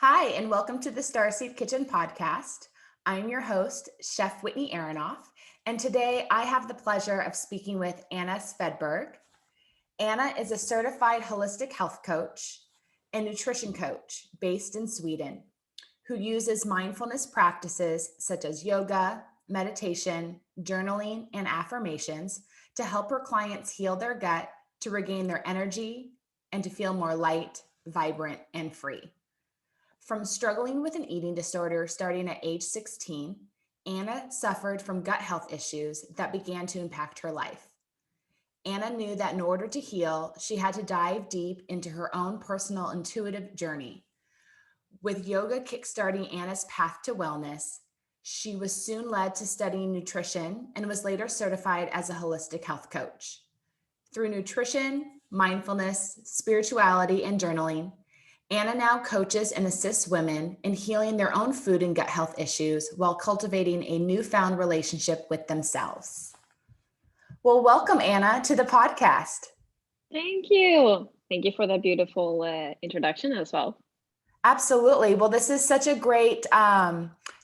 Hi, and welcome to the Starseed Kitchen podcast. I'm your host, Chef Whitney Aronoff, and today I have the pleasure of speaking with Anna Svedberg. Anna is a certified holistic health coach and nutrition coach based in Sweden who uses mindfulness practices such as yoga, meditation, journaling, and affirmations to help her clients heal their gut, to regain their energy, and to feel more light, vibrant, and free. From struggling with an eating disorder starting at age 16, Anna suffered from gut health issues that began to impact her life. Anna knew that in order to heal, she had to dive deep into her own personal intuitive journey. With yoga kickstarting Anna's path to wellness, she was soon led to studying nutrition and was later certified as a holistic health coach. Through nutrition, mindfulness, spirituality, and journaling, Anna now coaches and assists women in healing their own food and gut health issues while cultivating a newfound relationship with themselves. Well, welcome, Anna, to the podcast. Thank you. Thank you for that beautiful introduction as well. Absolutely. Well, this is such a great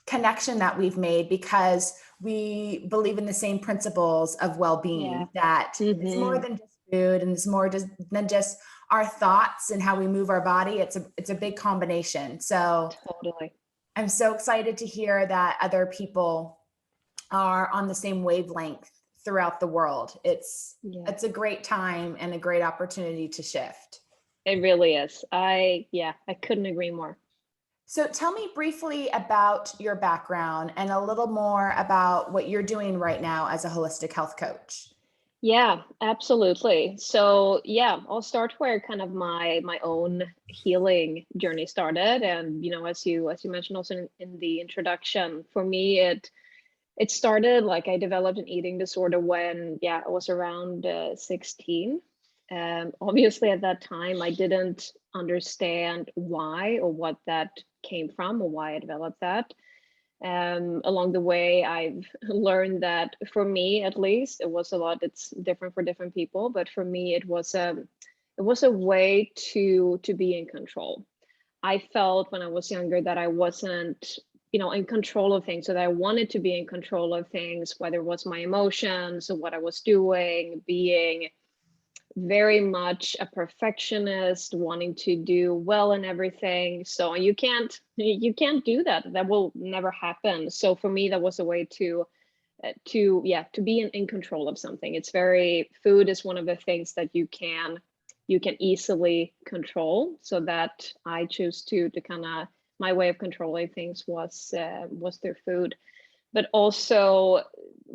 connection that we've made because we believe in the same principles of well-being, that it's more than just food and it's more than just our thoughts and how we move our body. It's a big combination. So Totally. I'm so excited to hear that other people are on the same wavelength throughout the world. It's a great time and a great opportunity to shift. It really is. I couldn't agree more. So tell me briefly about your background and a little more about what you're doing right now as a holistic health coach. Yeah, absolutely. So I'll start where kind of my own healing journey started. And as you mentioned also in the introduction, for me it started like I developed an eating disorder when I was around 16. Obviously at that time I didn't understand why or what that came from or why I developed that. Along the way, I've learned that for me, at least, it's different for different people, but for me, it was a way to be in control. I felt when I was younger that I wasn't, in control of things, so that I wanted to be in control of things, whether it was my emotions or what I was doing, being very much a perfectionist, wanting to do well in everything. So you can't do that. That will never happen. So for me, that was a way to be in control of something. Food is one of the things that you can easily control. So that I choose to kind of, my way of controlling things was through food. But also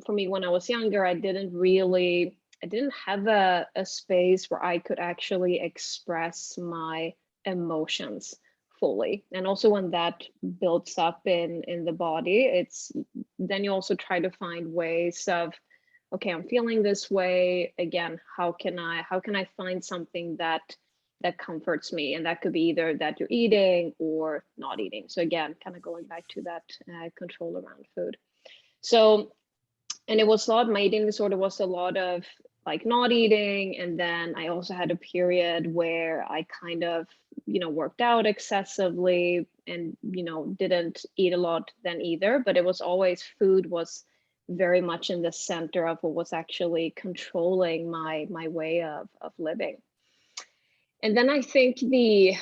for me, when I was younger, I didn't have a space where I could actually express my emotions fully. And also when that builds up in the body, it's then you also try to find ways of, okay, I'm feeling this way again. How can I find something that comforts me? And that could be either that you're eating or not eating. So again, kind of going back to that control around food. So, and it was a lot, my eating disorder was a lot of like not eating. And then I also had a period where I kind of, worked out excessively and, didn't eat a lot then either. But it was always, food was very much in the center of what was actually controlling my way of living. And then I think the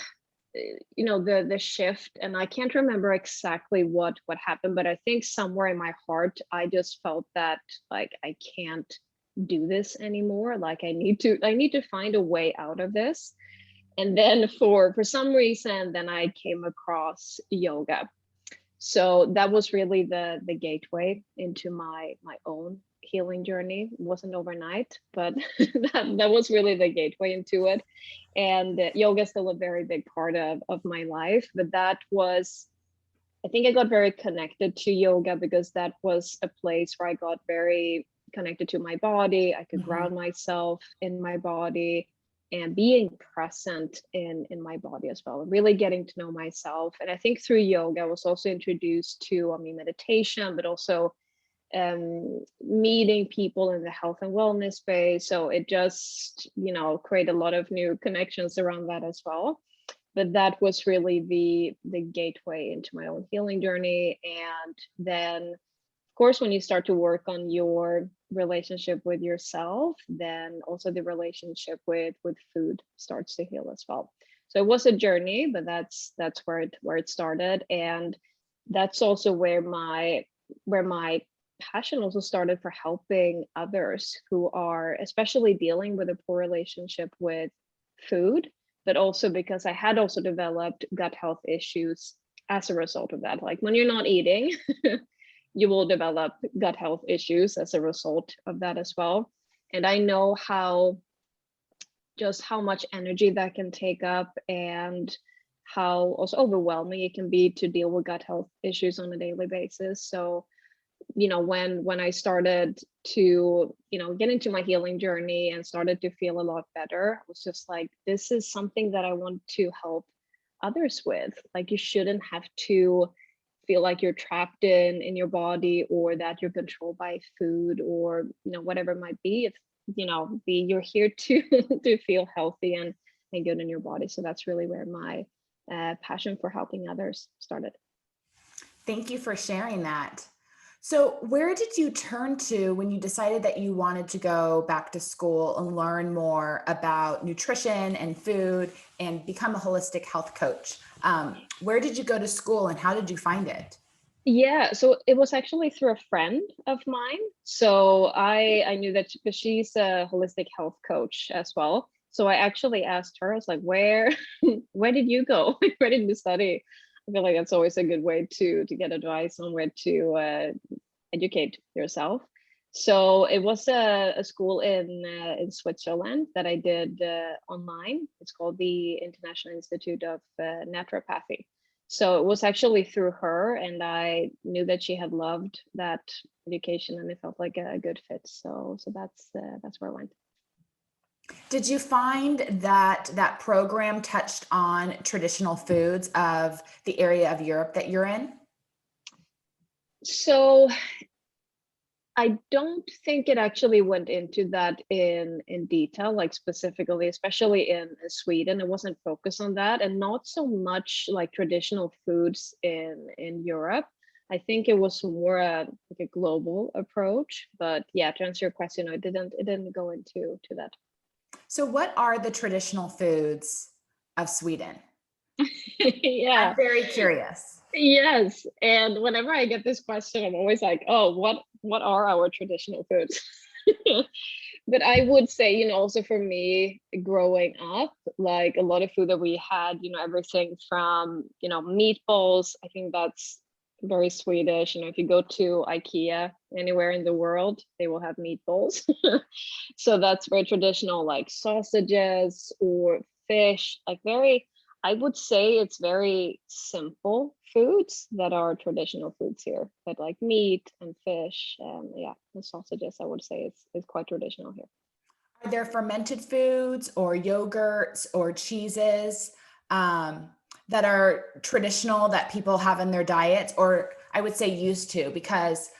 shift, and I can't remember exactly what happened, but I think somewhere in my heart I just felt that like I can't do this anymore. Like I need to find a way out of this. And then for some reason then I came across yoga. So that was really the gateway into my own healing journey. It wasn't overnight, but that was really the gateway into it. And yoga is still a very big part of my life. But I think I got very connected to yoga because that was a place where I got very connected to my body. I could ground myself in my body and being present in my body as well, really getting to know myself. And I think through yoga, I was also introduced to, meditation, but also meeting people in the health and wellness space. So it just, created a lot of new connections around that as well. but that was really the gateway into my own healing journey. And then of course, when you start to work on your relationship with yourself, then also the relationship with food starts to heal as well. So it was a journey, but that's where it started. And that's also where my passion also started for helping others who are especially dealing with a poor relationship with food, but also because I had also developed gut health issues as a result of that. Like when you're not eating, you will develop gut health issues as a result of that as well. And I know how much energy that can take up, and how also overwhelming it can be to deal with gut health issues on a daily basis. So, when I started to, get into my healing journey and started to feel a lot better, I was just like, this is something that I want to help others with. Like, you shouldn't have to feel like you're trapped in your body, or that you're controlled by food, or whatever it might be. It's you're here to to feel healthy and good in your body. So that's really where my passion for helping others started. Thank you for sharing that. So, where did you turn to when you decided that you wanted to go back to school and learn more about nutrition and food and become a holistic health coach? Where did you go to school and how did you find it? Yeah, so it was actually through a friend of mine. So I knew that because she's a holistic health coach as well. So I actually asked her, I was like, where where did you go? Where did you study? I feel like that's always a good way to get advice on where to educate yourself. So it was a school in Switzerland that I did online. It's called the International Institute of Naturopathy. So it was actually through her, and I knew that she had loved that education, and it felt like a good fit. So that's where I went. Did you find that that program touched on traditional foods of the area of Europe that you're in? So I don't think it actually went into that in detail, like specifically, especially in Sweden. It wasn't focused on that, and not so much like traditional foods in Europe. I think it was more like a global approach. But yeah, to answer your question, it didn't go into to that. So, what are the traditional foods of Sweden? I'm Yeah. very curious. Yes. And whenever I get this question, I'm always like, oh, what are our traditional foods? But I would say, also for me growing up, like a lot of food that we had, everything from, meatballs. I think that's very Swedish. If you go to IKEA anywhere in the world, they will have meatballs. So that's very traditional, like sausages or fish, like very, I would say it's very simple foods that are traditional foods here, but like meat and fish, yeah, and sausages, I would say it's quite traditional here. Are there fermented foods or yogurts or cheeses um, that are traditional that people have in their diets, or I would say used to? Because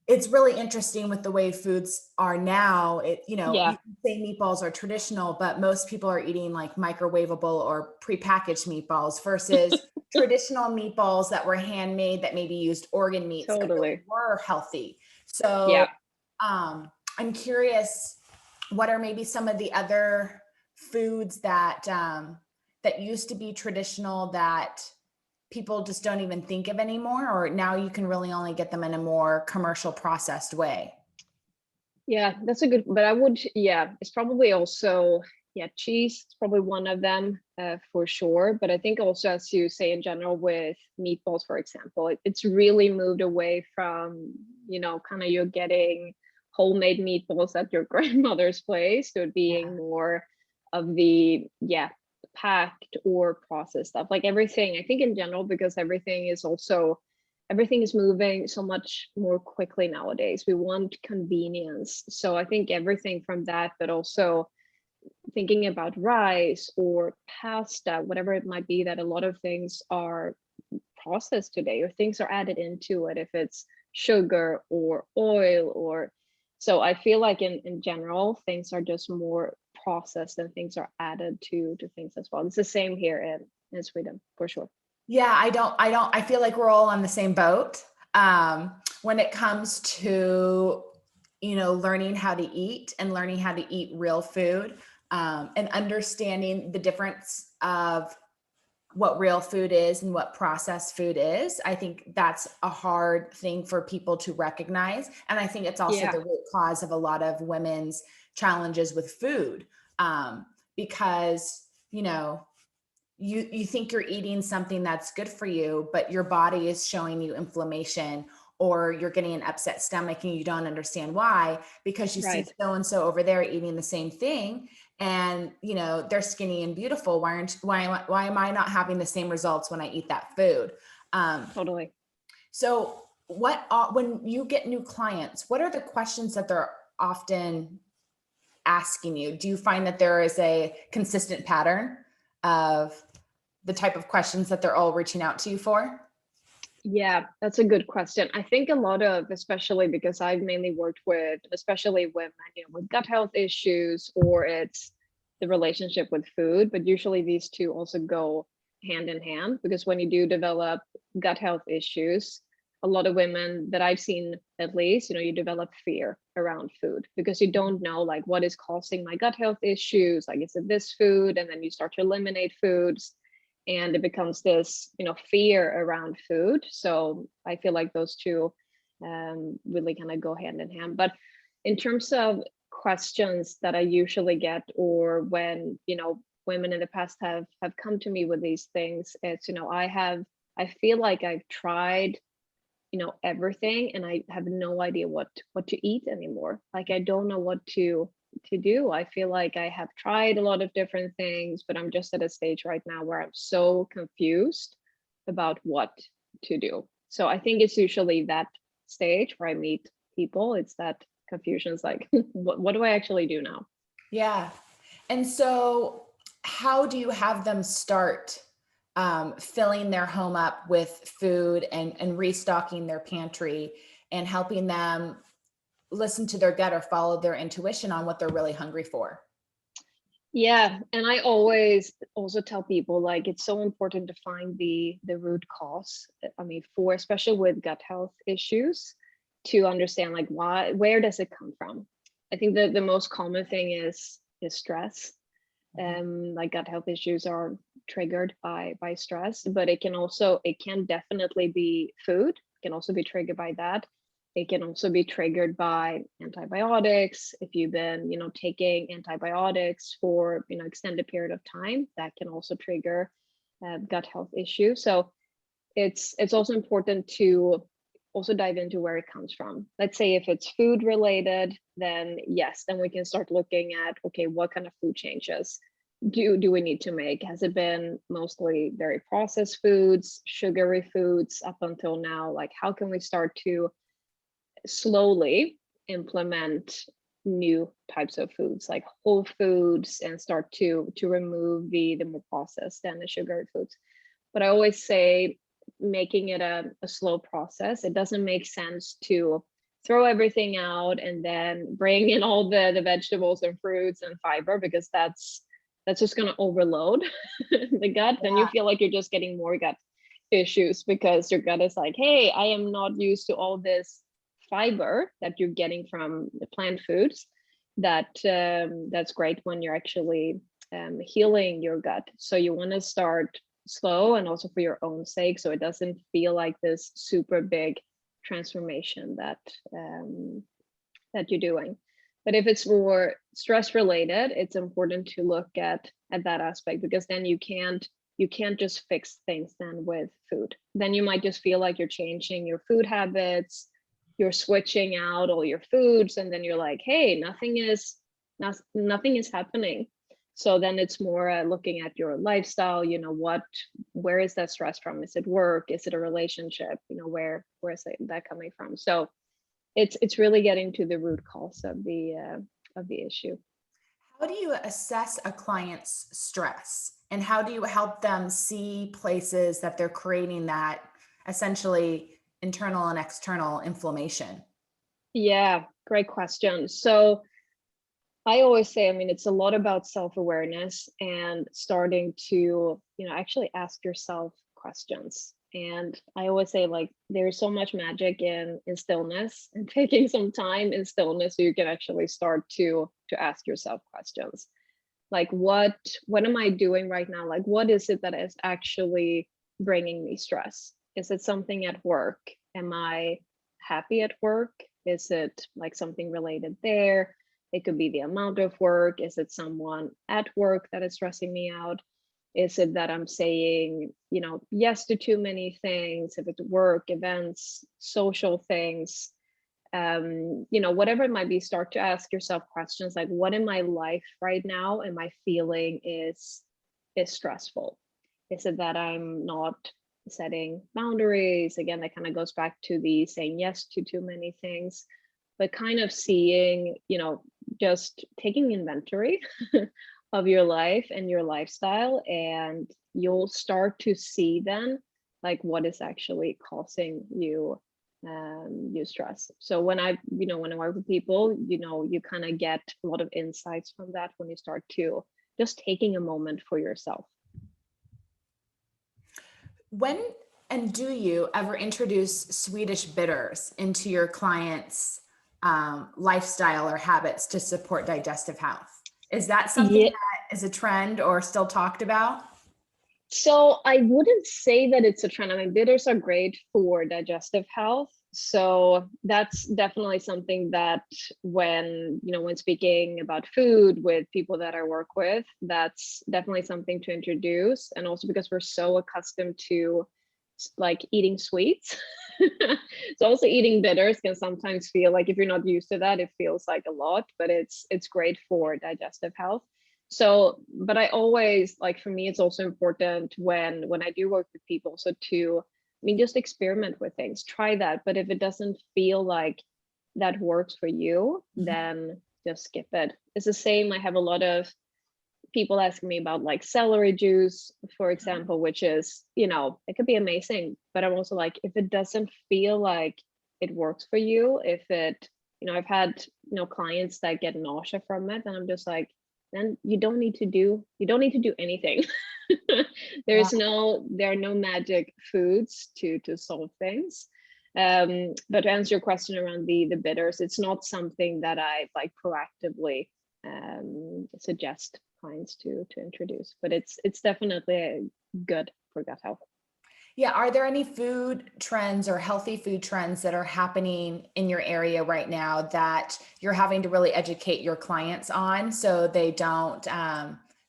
it's really interesting with the way foods are now. You Yeah, can say meatballs are traditional, but most people are eating like microwavable or prepackaged meatballs versus traditional meatballs that were handmade that maybe used organ meats that really totally. were healthy. So Yeah. I'm curious, what are maybe some of the other foods that that used to be traditional that people just don't even think of anymore, or now you can really only get them in a more commercial processed way? Yeah, that's a good, but yeah, it's probably also, yeah, cheese is probably one of them for sure. But I think also, as you say, in general, with meatballs, for example, it's really moved away from, kind of you're getting homemade meatballs at your grandmother's place to it being Yeah. more of the, yeah, packed or processed stuff. Like everything, I think in general, because everything is moving so much more quickly nowadays. We want convenience. So I think everything from that, but also thinking about rice or pasta, whatever it might be, that a lot of things are processed today, or things are added into it, if it's sugar or oil, or so I feel like in general things are just more processed and things are added to things as well. It's the same here in Sweden for sure. Yeah, I feel like we're all on the same boat. When it comes to, learning how to eat and learning how to eat real food, and understanding the difference of what real food is and what processed food is. I think that's a hard thing for people to recognize. And I think it's also Yeah, the root cause of a lot of women's challenges with food. Because, you think you're eating something that's good for you, but your body is showing you inflammation, or you're getting an upset stomach and you don't understand why, because you see right. so and so over there eating the same thing, and they're skinny and beautiful. Why am I not having the same results when I eat that food? Totally. So when you get new clients, what are the questions that they're often asking you? Do you find that there is a consistent pattern of the type of questions that they're all reaching out to you for? Yeah, that's a good question. I think a lot of, especially because I've mainly worked with, especially women, with gut health issues, or it's the relationship with food, but usually these two also go hand in hand, because when you do develop gut health issues, a lot of women that I've seen, at least, you develop fear around food because you don't know like what is causing my gut health issues. Like, is it this food? And then you start to eliminate foods and it becomes this fear around food. So I feel like those two really kind of go hand in hand. But in terms of questions that I usually get, or when women in the past have come to me with these things, it's I feel like I've tried everything and I have no idea what to eat anymore. Like, I don't know what to do. I feel like I have tried a lot of different things, but I'm just at a stage right now where I'm so confused about what to do. So I think it's usually that stage where I meet people. It's that confusion. It's like, what do I actually do now? Yeah. And so how do you have them start filling their home up with food and restocking their pantry and helping them listen to their gut or follow their intuition on what they're really hungry for? Yeah, and I always also tell people like it's so important to find the root cause. I mean, for especially with gut health issues, to understand like where does it come from? I think that the most common thing is stress. Like gut health issues are triggered by stress, but it can definitely be food. It can also be triggered by that. It can also be triggered by antibiotics. If you've been taking antibiotics for extended period of time, that can also trigger gut health issues. So it's also important to also dive into where it comes from. Let's say if it's food related, then yes, then we can start looking at, okay, what kind of food changes do we need to make? Has it been mostly very processed foods, sugary foods up until now? Like, how can we start to slowly implement new types of foods like whole foods and start to remove the more processed and the sugary foods? But I always say making it a slow process. It doesn't make sense to throw everything out and then bring in all the vegetables and fruits and fiber, because that's just going to overload the gut. Then you Yeah. feel like you're just getting more gut issues because your gut is like, hey, I am not used to all this fiber that you're getting from the plant foods. That's great when you're actually healing your gut. So you want to start slow, and also for your own sake, so it doesn't feel like this super big transformation that you're doing. But if it's more stress related, it's important to look at that aspect, because then you can't just fix things then with food. Then you might just feel like you're changing your food habits, you're switching out all your foods, and then you're like, hey, nothing is happening. So then it's more looking at your lifestyle, where is that stress from? Is it work? Is it a relationship? Where is that coming from? So it's really getting to the root cause of the issue. How do you assess a client's stress, and how do you help them see places that they're creating that essentially internal and external inflammation? Yeah, great question. So I always say, I mean, it's a lot about self-awareness and starting to, actually ask yourself questions. And I always say, like, there's so much magic in stillness and taking some time in stillness so you can actually start to ask yourself questions. Like, what am I doing right now? Like, what is it that is actually bringing me stress? Is it something at work? Am I happy at work? Is it like something related there? It could be the amount of work. Is it someone at work that is stressing me out? Is it that I'm saying, yes to too many things? If it's work, events, social things, whatever it might be, start to ask yourself questions like, what in my life right now am I feeling is stressful? Is it that I'm not setting boundaries? Again, that kind of goes back to the saying yes to too many things, but kind of seeing, just taking inventory of your life and your lifestyle, and you'll start to see then like what is actually causing you stress. So when I work with people, you kind of get a lot of insights from that when you start to just taking a moment for yourself. When and do you ever introduce Swedish bitters into your clients' lifestyle or habits to support digestive health? Is that something Yeah. that is a trend or still talked about? So I wouldn't say that it's a trend. I mean, bitters are great for digestive health. So that's definitely something that when speaking about food with people that I work with, that's definitely something to introduce. And also because we're so accustomed to like eating sweets. So also eating bitters can sometimes feel like, if you're not used to that, it feels like a lot, but it's great for digestive health. So, but I always, like, for me, it's also important when I do work with people, so to, I mean, just experiment with things, try that. But if it doesn't feel like that works for you, then just skip it. It's the same. I have a lot of people asking me about like celery juice, for example, which is, it could be amazing, but I'm also like, if it doesn't feel like it works for you, if it, I've had, clients that get nausea from it, and I'm just like, then you don't need to do anything. Yeah. There are no magic foods to solve things. But to answer your question around the bitters, it's not something that I like proactively suggest clients to introduce, but it's definitely good for gut health. Yeah. Are there any food trends or healthy food trends that are happening in your area right now that you're having to really educate your clients on so they don't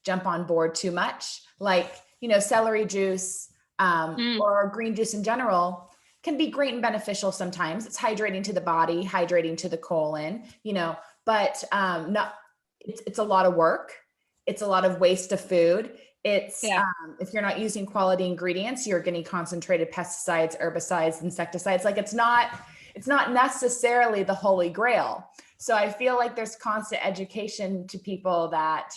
jump on board too much? Like, celery juice Mm, or green juice in general can be great and beneficial sometimes. It's hydrating to the body, hydrating to the colon, but not, it's a lot of work. It's a lot of waste of food. It's yeah. if you're not using quality ingredients, you're getting concentrated pesticides, herbicides, insecticides. Like it's not necessarily the holy grail. So I feel like there's constant education to people that,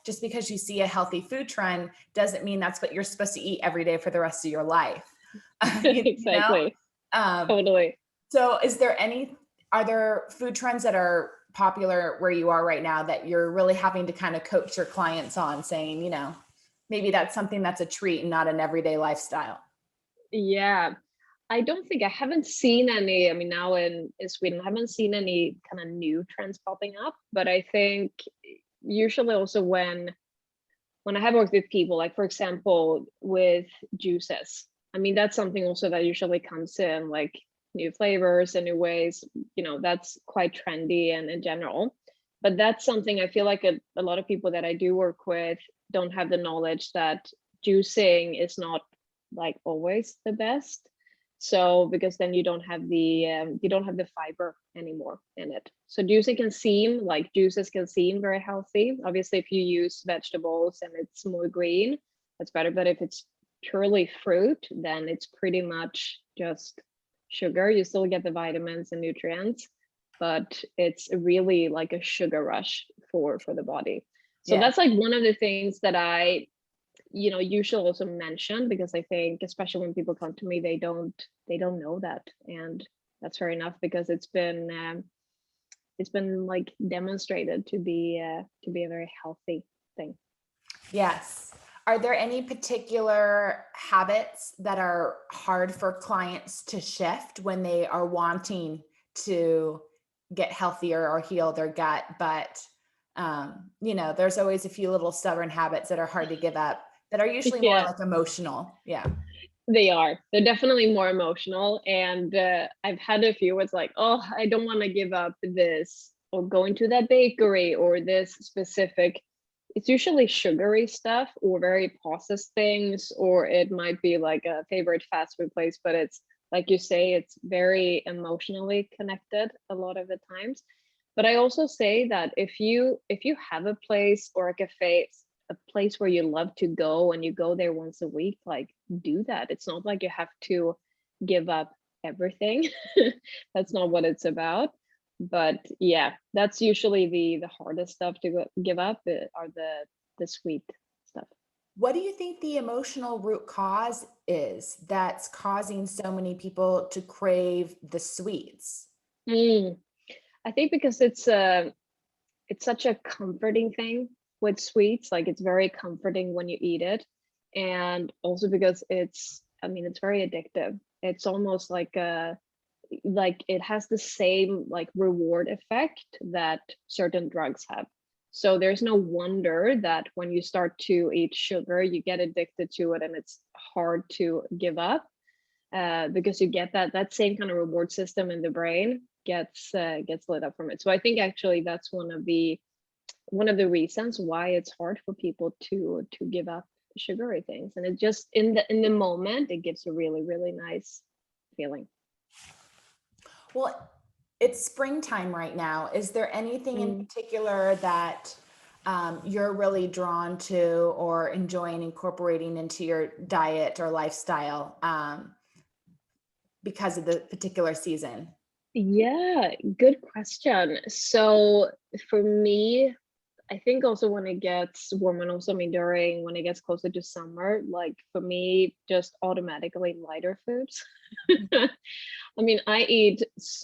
just because you see a healthy food trend doesn't mean that's what you're supposed to eat every day for the rest of your life. you know? Exactly. Um, Totally. so are there food trends that are popular where you are right now that you're really having to kind of coach your clients on, saying, maybe that's something that's a treat and not an everyday lifestyle? Yeah. I haven't seen any, I mean, now in Sweden, I haven't seen any kind of new trends popping up, but I think usually also when I have worked with people, like for example, with juices, I mean, that's something also that usually comes in like new flavors and new ways, that's quite trendy and in general. But that's something I feel like a lot of people that I do work with don't have the knowledge that juicing is not like always the best. So because then you don't have the fiber anymore in it. So juices can seem very healthy. Obviously, if you use vegetables and it's more green, that's better. But if it's purely fruit, then it's pretty much just sugar. You still get the vitamins and nutrients, but it's really like a sugar rush for the body. So Yeah. that's like one of the things that you should also mention, because I think especially when people come to me, they don't know that, and that's fair enough because it's been like demonstrated to be a very healthy thing. Yes. Are there any particular habits that are hard for clients to shift when they are wanting to get healthier or heal their gut? But, there's always a few little stubborn habits that are hard to give up that are usually more Yeah, like emotional. Yeah. they are. They're definitely more emotional. And I've had a few where it's like, oh, I don't want to give up this or going to that bakery or this specific. It's usually sugary stuff or very processed things, or it might be like a favorite fast food place, but it's like you say, it's very emotionally connected a lot of the times. But I also say that if you have a place or a cafe, a place where you love to go and you go there once a week, like do that. It's not like you have to give up everything. That's not what it's about. But yeah, that's usually the hardest stuff to give up are the sweet stuff. What do you think the emotional root cause is that's causing so many people to crave the sweets? Mm, I think because it's such a comforting thing with sweets. Like it's very comforting when you eat it, and also because it's very addictive. It's almost like it has the same like reward effect that certain drugs have. So there's no wonder that when you start to eat sugar, you get addicted to it, and it's hard to give up because you get that same kind of reward system in the brain gets lit up from it. So I think actually that's one of the reasons why it's hard for people to give up sugary things, and it just in the moment it gives a really really nice feeling. Well, it's springtime right now. Is there anything in Mm. particular that you're really drawn to or enjoying incorporating into your diet or lifestyle because of the particular season? Yeah, good question. So for me, I think also when it gets warm, and also I mean during when it gets closer to summer, like for me, just automatically lighter foods. I mean, I eat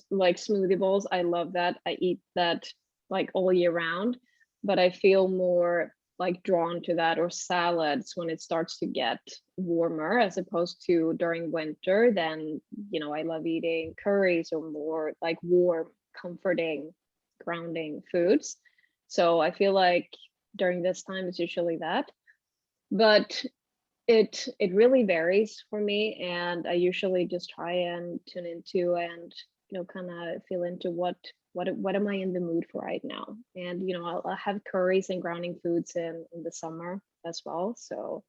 like smoothie bowls. I love that. I eat that like all year round, but I feel more like drawn to that or salads when it starts to get warmer as opposed to during winter. Then, I love eating curries or more like warm, comforting, grounding foods. So I feel like during this time it's usually that. But it really varies for me, and I usually just try and tune into and kind of feel into what am I in the mood for right now. And I'll have curries and grounding foods in the summer as well. So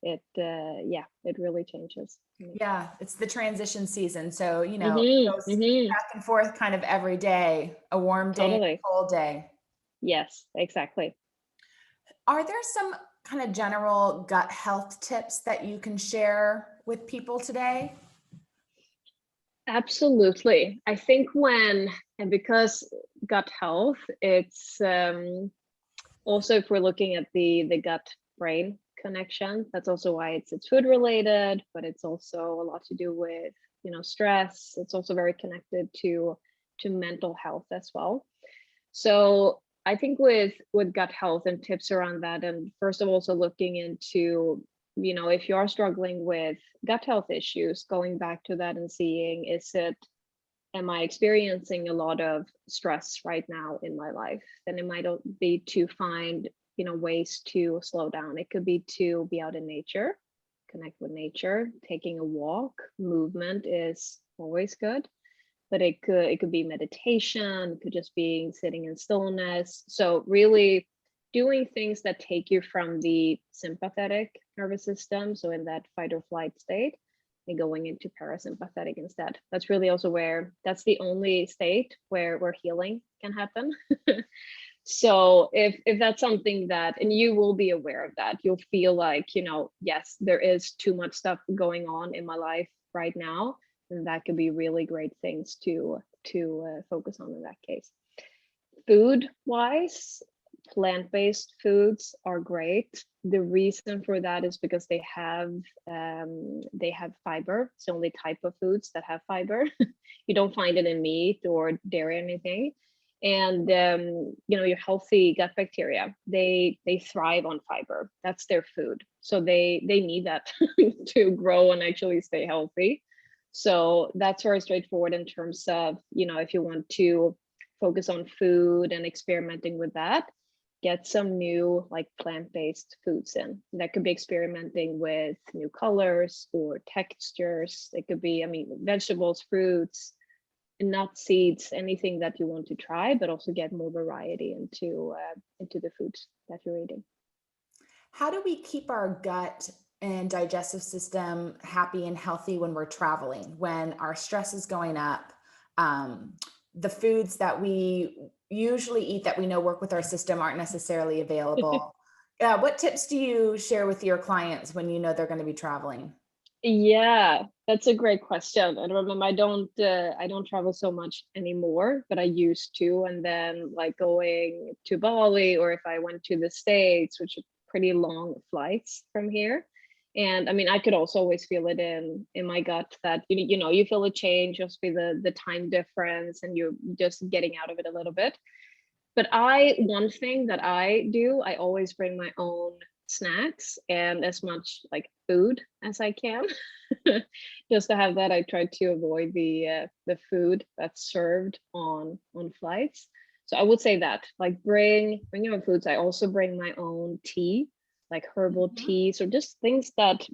it really changes for me. Yeah, it's the transition season. So, it Mm-hmm, goes mm-hmm, back and forth kind of every day, a warm day and totally. a cold day. Yes, exactly. Are there some kind of general gut health tips that you can share with people today? Absolutely. I think and because gut health, it's also if we're looking at the gut brain connection, that's also why it's food related, but it's also a lot to do with stress. It's also very connected to mental health as well. So I think with gut health and tips around that, and first of all, also looking into if you are struggling with gut health issues, going back to that and seeing, am I experiencing a lot of stress right now in my life? Then it might be to find, ways to slow down. It could be to be out in nature, connect with nature, taking a walk. Movement is always good, but it could be meditation, it could just be sitting in stillness. So really doing things that take you from the sympathetic nervous system, so in that fight or flight state, and going into parasympathetic instead. That's really also that's the only state where healing can happen. So if that's something that, and you will be aware of that, you'll feel like, yes, there is too much stuff going on in my life right now, and that could be really great things to focus on in that case. Food wise, plant-based foods are great. The reason for that is because they have fiber. It's the only type of foods that have fiber. You don't find it in meat or dairy or anything. And your healthy gut bacteria, they thrive on fiber. That's their food, so they need that to grow and actually stay healthy. So that's very straightforward in terms of, if you want to focus on food and experimenting with that, get some new like plant-based foods in. That could be experimenting with new colors or textures. It could be, vegetables, fruits, nuts, seeds, anything that you want to try, but also get more variety into the foods that you're eating. How do we keep our gut and digestive system happy and healthy when we're traveling, when our stress is going up? The foods that we usually eat that we know work with our system aren't necessarily available. What tips do you share with your clients when you know they're going to be traveling? Yeah, that's a great question. And remember, I don't travel so much anymore, but I used to. And then like going to Bali, or if I went to the States, which are pretty long flights from here. And I could also always feel it in my gut that you feel a change, just be the time difference, and you're just getting out of it a little bit. But one thing that I do, I always bring my own snacks and as much like food as I can. Just to have that. I try to avoid the food that's served on flights. So I would say that, like, bring your own foods. I also bring my own tea, like herbal Mhm. teas, or just things that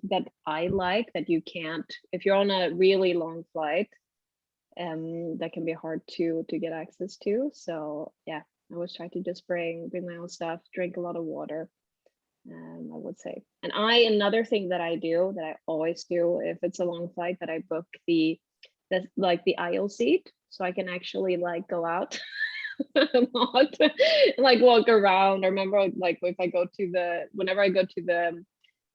I like that you can't if you're on a really long flight. That can be hard to get access to. So yeah, I always try to just bring my own stuff, drink a lot of water, I would say. And another thing that I do, that I always do if it's a long flight, that I book the aisle seat, so I can actually like go out and not like walk around. I remember like if I go to whenever I go to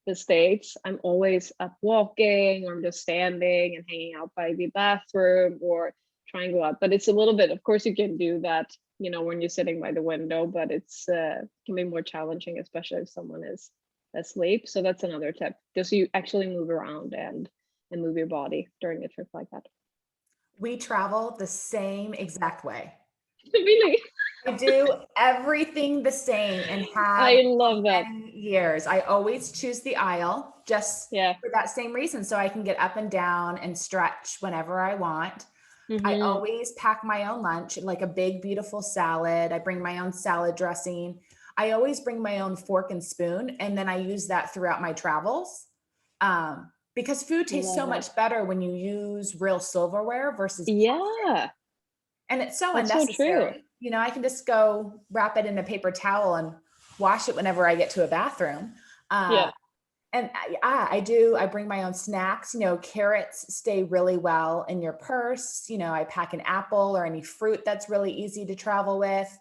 the States, I'm always up walking, or I'm just standing and hanging out by the bathroom, or try and go out. But it's a little bit, of course, you can do that, when you're sitting by the window, but it's can be more challenging, especially if someone is asleep. So that's another tip. Just you actually move around and move your body during a trip like that. We travel the same exact way. Really, I do everything the same and have I for love that. many years. I always choose the aisle just Yeah. for that same reason, so I can get up and down and stretch whenever I want. I Hmm. always pack my own lunch, like a big, beautiful salad. I bring my own salad dressing. I always bring my own fork and spoon, and then I use that throughout my travels. Because food tastes so Love it. much better when you use real silverware versus plastic. Yeah, And it's so that's so true. unnecessary. I can just go wrap it in a paper towel and wash it whenever I get to a bathroom. Uh, Yeah. and I do. I bring my own snacks. Carrots stay really well in your purse. I pack an apple or any fruit that's really easy to travel with,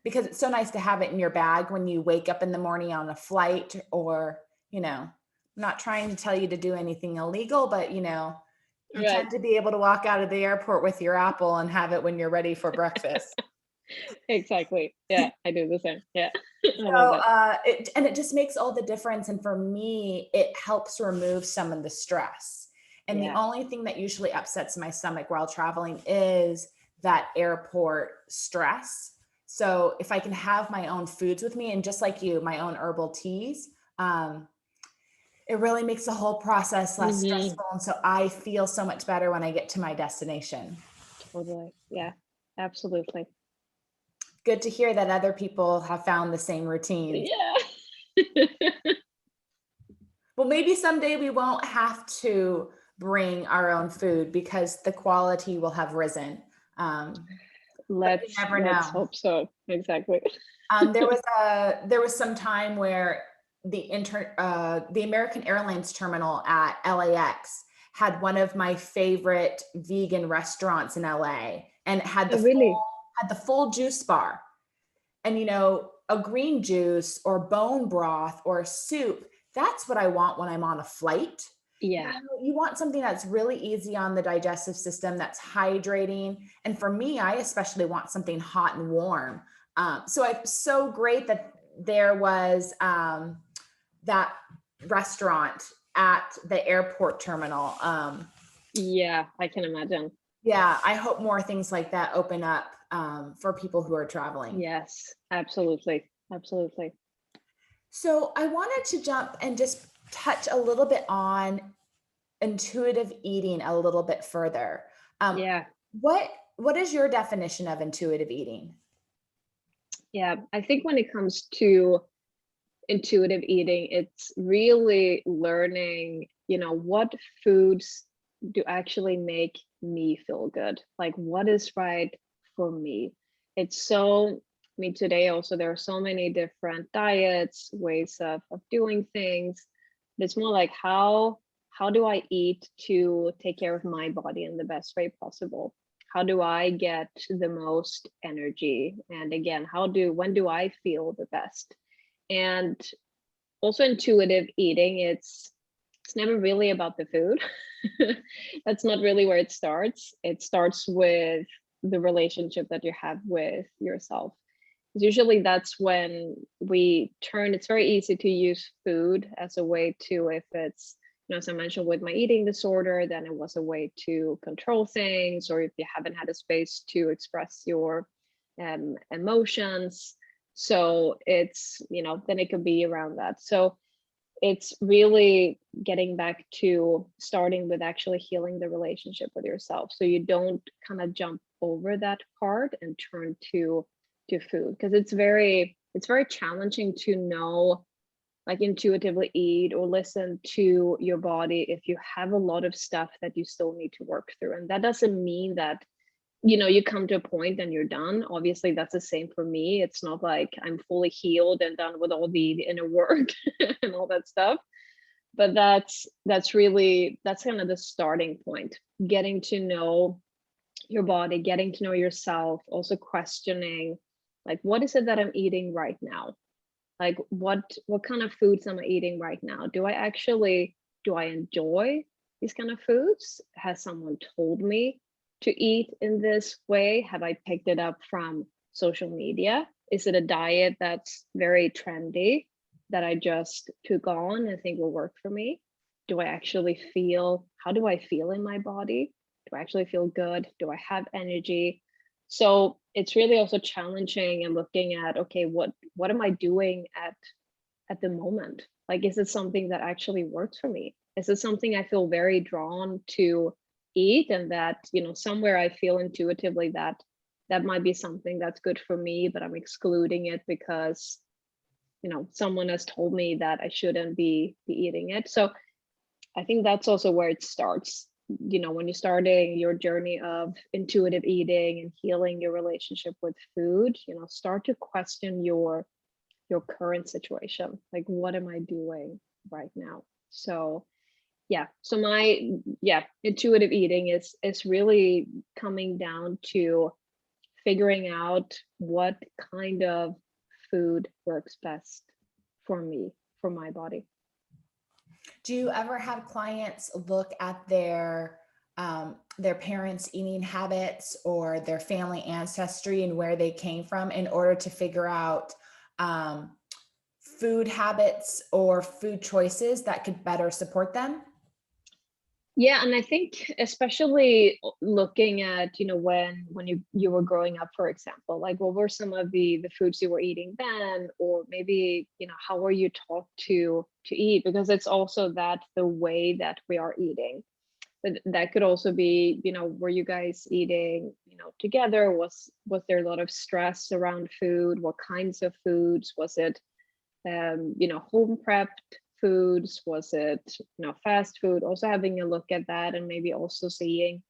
because it's so nice to have it in your bag when you wake up in the morning on a flight. Or, I'm not trying to tell you to do anything illegal, but you Right. tend to be able to walk out of the airport with your apple and have it when you're ready for breakfast. Exactly. Yeah, I do the same. Yeah. I love So, that. it just makes all the difference, and for me, it helps remove some of the stress. And the Yeah. only thing that usually upsets my stomach while traveling is that airport stress. So, if I can have my own foods with me, and just like you, my own herbal teas, um, it really makes the whole process less Hmm. stressful, and so I feel so much better when I get to my destination. Totally. Yeah. Absolutely. Good to hear that other people have found the same routines. Yeah. Well, maybe someday we won't have to bring our own food because the quality will have risen. Um, but you never Let's know. hope so. Exactly. There was some time where the American Airlines terminal at LAX had one of my favorite vegan restaurants in LA, and it had Oh, really? the full juice bar. And a green juice or bone broth or soup, that's what I want when I'm on a flight. Yeah. You want something that's really easy on the digestive system, that's hydrating. And for me, I especially want something hot and warm. So it's so great that there was that restaurant at the airport terminal. Yeah, I can imagine. Yeah, I hope more things like that open up for people who are traveling. Yes, absolutely. Absolutely. So I wanted to jump and just touch a little bit on intuitive eating a little bit further. Um, Yeah. what what is your definition of intuitive eating? Yeah. I think when it comes to intuitive eating, it's really learning, what foods do actually make me feel good? Like what is right for me? It's so, I mean, today also there are so many different diets, ways of doing things. It's more like how do I eat to take care of my body in the best way possible? How do I get the most energy? And again, when do I feel the best? And also intuitive eating, it's never really about the food. That's not really where it starts. It starts with the relationship that you have with yourself. 'Cause usually that's when it's very easy to use food as a way to, if it's, as I mentioned with my eating disorder, then it was a way to control things, or if you haven't had a space to express your emotions. So it's, then it could be around that. So it's really getting back to starting with actually healing the relationship with yourself, so you don't kind of jump over that part and turn to food, because it's very challenging to know, like intuitively eat or listen to your body if you have a lot of stuff that you still need to work through. And that doesn't mean that you come to a point and you're done. Obviously that's the same for me. It's not like I'm fully healed and done with all the inner work and all that stuff, but that's kind of the starting point. Getting to know your body, getting to know yourself, also questioning, like, what is it that I'm eating right now? Like what kind of foods am I eating right now? Do I enjoy these kind of foods? Has someone told me to eat in this way? Have I picked it up from social media? Is it a diet that's very trendy that I just took on and think will work for me? How do I feel in my body? Do I actually feel good? Do I have energy? So it's really also challenging and looking at, okay, what am I doing at the moment? Like, is it something that actually works for me? Is it something I feel very drawn to eat, and that, somewhere I feel intuitively that that might be something that's good for me, but I'm excluding it because, someone has told me that I shouldn't be eating it. So I think that's also where it starts. When you're starting your journey of intuitive eating and healing your relationship with food, start to question your current situation. Like, what am I doing right now? So yeah, so my intuitive eating is really coming down to figuring out what kind of food works best for me, for my body. Do you ever have clients look at their parents' eating habits or their family ancestry and where they came from in order to figure out um, food habits or food choices that could better support them? Yeah, and I think especially looking at, when you were growing up, for example, like what were some of the foods you were eating then, or maybe, how were you taught to eat? Because it's also that the way that we are eating. But that could also be, were you guys eating, together? Was there a lot of stress around food? What kinds of foods? Was it home prepped foods? Was it, fast food? Also having a look at that, and maybe also seeing,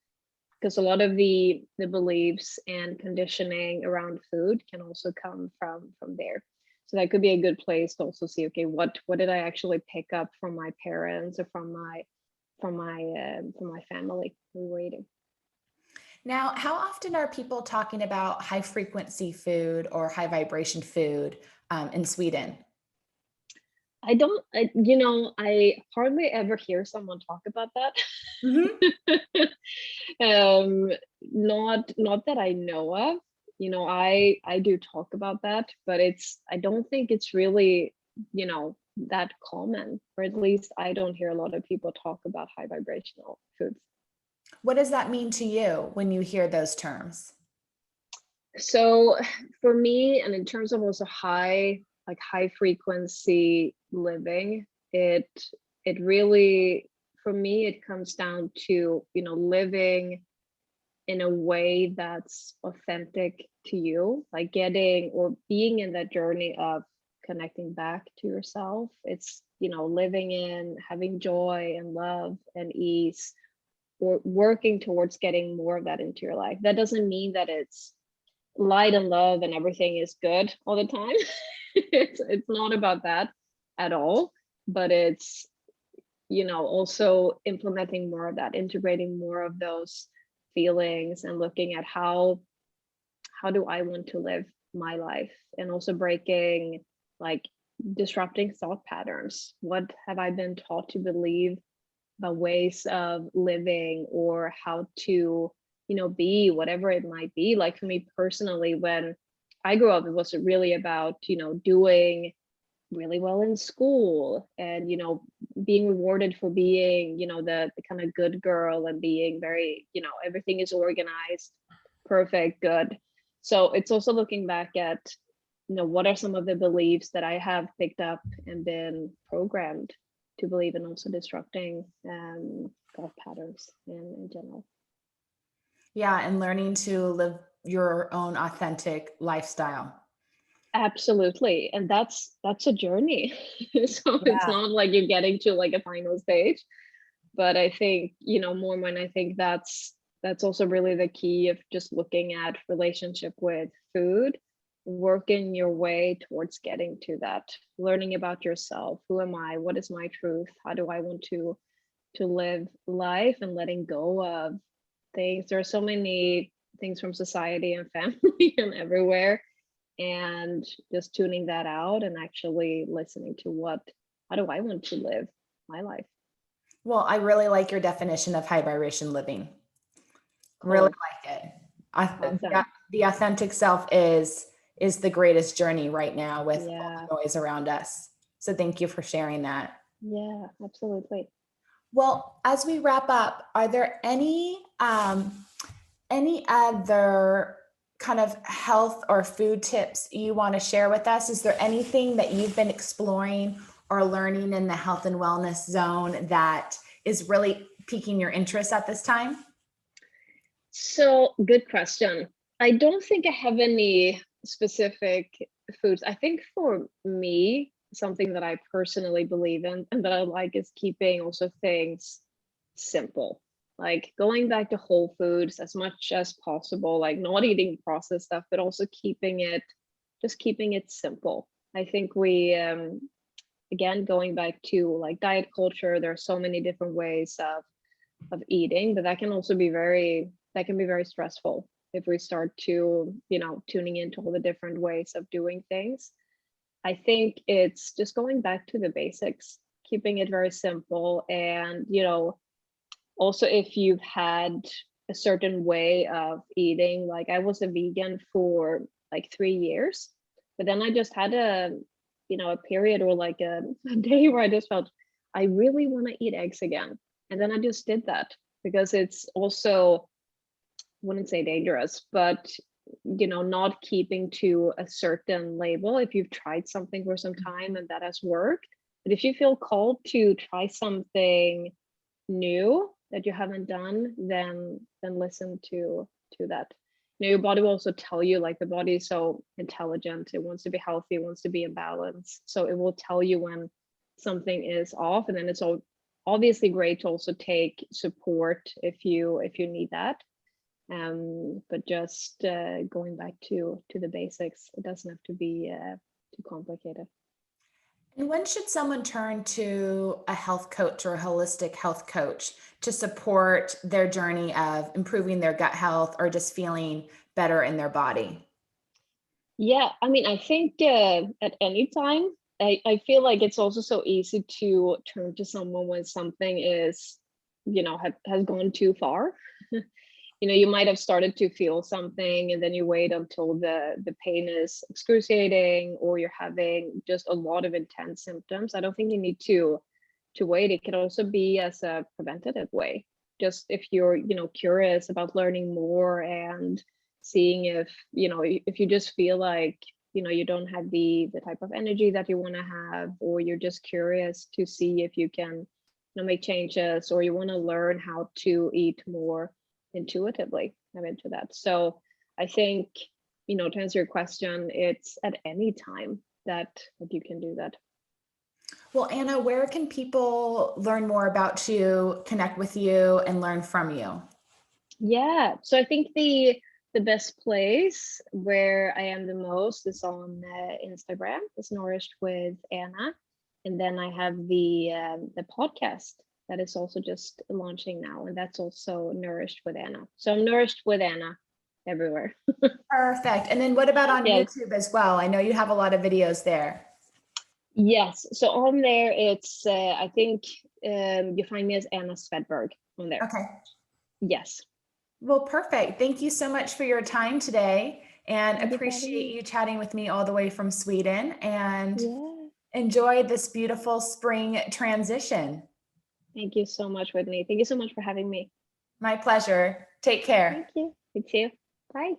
because a lot of the beliefs and conditioning around food can also come from there. So that could be a good place to also see, okay, what did I actually pick up from my parents or from my family we were eating. Now, how often are people talking about high frequency food or high vibration food in Sweden? I hardly ever hear someone talk about that. Mhm. um not that I know of. I do talk about that, but I don't think it's really, that common, or at least I don't hear a lot of people talk about high vibrational foods. What does that mean to you when you hear those terms? So for me, and in terms of also high frequency living, it really, for me, it comes down to, living in a way that's authentic to you, like getting or being in that journey of connecting back to yourself. It's, living in having joy and love and ease, or working towards getting more of that into your life. That doesn't mean that it's light and love and everything is good all the time. It's not about that at all, but it's, also implementing more of that, integrating more of those feelings and looking at how do I want to live my life, and also breaking, like, disrupting thought patterns. What have I been taught to believe about ways of living, or how to, be whatever it might be. Like for me personally, when I grew up, it was really about, doing really well in school, and, being rewarded for being, the kind of good girl, and being very, everything is organized, perfect, good. So it's also looking back at, what are some of the beliefs that I have picked up and been programmed to believe, and also disrupting thought patterns in general. Yeah, and learning to live your own authentic lifestyle. Absolutely. And that's a journey. So it's Yeah. not like you're getting to like a final stage. But I think, more when I think that's also really the key of just looking at relationship with food, working your way towards getting to that, learning about yourself. Who am I? What is my truth? How do I want to live life, and letting go of things. There are so many things from society and family and everywhere, and just tuning that out and actually listening to how do I want to live my life. Well, I really like your definition of high vibration living. Really Cool. like it. Awesome. The authentic self is the greatest journey right now with all Yeah. the noise around us. So thank you for sharing that. Yeah, absolutely. Well, as we wrap up, are there any other kind of health or food tips you want to share with us? Is there anything that you've been exploring or learning in the health and wellness zone that is really piquing your interest at this time? So, good question. I don't think I have any specific foods. I think for me, something that I personally believe in and that I like is keeping also things simple. Like going back to whole foods as much as possible, like not eating processed stuff, but also keeping it simple. I think we, again, going back to like diet culture, there are so many different ways of eating, but that can be very stressful if we start to, tuning into all the different ways of doing things. I think it's just going back to the basics, keeping it very simple. And, also if you've had a certain way of eating, like I was a vegan for like 3 years, but then I just had a period, or like a day where I just felt I really want to eat eggs again. And then I just did that, because it's also, wouldn't say dangerous, but not keeping to a certain label if you've tried something for some time and that has worked. But if you feel called to try something new that you haven't done, then listen to that. Your body will also tell you, like the body is so intelligent, it wants to be healthy, it wants to be in balance, so it will tell you when something is off. And then it's all obviously great to also take support if you need that. But just going back to the basics, it doesn't have to be too complicated. And when should someone turn to a health coach or a holistic health coach to support their journey of improving their gut health or just feeling better in their body? Yeah, I mean, I think at any time, I feel like it's also so easy to turn to someone when something is, has gone too far. You might have started to feel something, and then you wait until the pain is excruciating, or you're having just a lot of intense symptoms. I don't think you need to wait. It can also be as a preventative way. just if you're, curious about learning more and seeing if, if you just feel like, you don't have the type of energy that you want to have, or you're just curious to see if you can, make changes, or you want to learn how to eat more intuitively. I'm into that. So I think, to answer your question, it's at any time that you can do that. Well, Anna, where can people learn more about you, connect with you, and learn from you? Yeah, so I think the best place where I am the most is on Instagram. It's Nourished with Anna, and then I have the podcast that is also just launching now, and that's also Nourished with Anna. So I'm Nourished with Anna everywhere. Perfect. And then what about on Yes, YouTube as well? I know you have a lot of videos there. yes. So on there, it's I think you find me as Anna Svedberg on there. Okay. Yes. Well, perfect. Thank you so much for your time today, and Thank you for having appreciate me. you chatting with me all the way from Sweden, and Yeah. enjoy this beautiful spring transition. Thank you so much, Whitney. Thank you so much for having me. My pleasure. Take Thank care. you. You too. Bye.